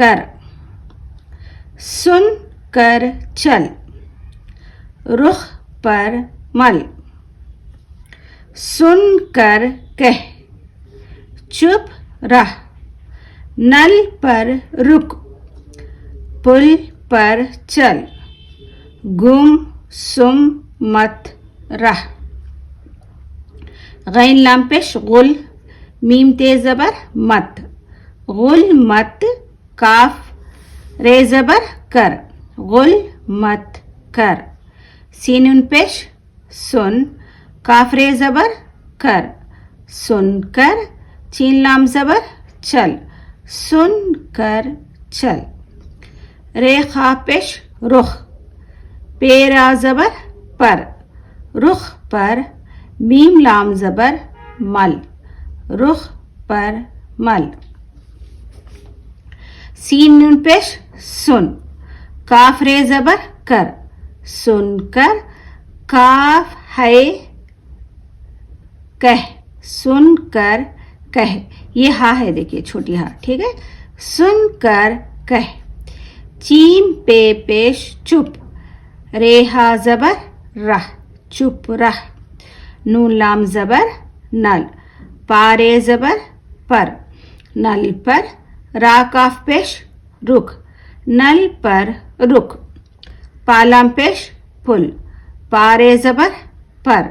कर, सुन कर चल, रुख पर मल, सुन कर कह, चुप रह, नल पर रुक, पुल पर चल, गुम सुम मत रह। गैन लाम पेश गुल, मीम ते ज़बर मत, गुल मत, काफ रे ज़बर कर, गुल मत कर। सीन उन पेश सुन, काफ रे ज़बर कर, सुन कर, चीन लाम ज़बर चल, सुन कर चल। रे खा पेश रुख, पेरा ज़बर पर, रुख पर, मीम लाम ज़बर मल, रुख पर मल। सीन नून पेश सुन, काफ रे ज़बर कर, सुन कर, काफ है कह, सुन कर कह, ये हा है देखिए छोटी हा, ठीक है। सुन कर कह। चीम पे पेश चुप, रेहा ज़बर रह, चुप रह। नून लाम ज़बर नल, पारे ज़बर पर, नल पर। रा काफ पेश रुक, नल पर रुक। पालाम पेश पुल, पारे ज़बर पर,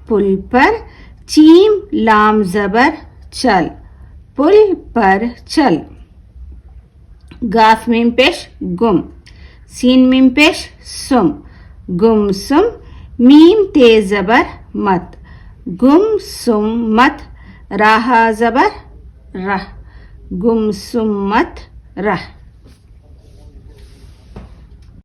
पुल पर। चीम लाम ज़बर चल, पुल पर चल। गाफ मीम पेश गुम, सीन मीम पेश सुम, गुम सुम। मीम ते ज़बर मत, गुम सुम मत। राहा ज़बर रह, गुम सुम मत रह।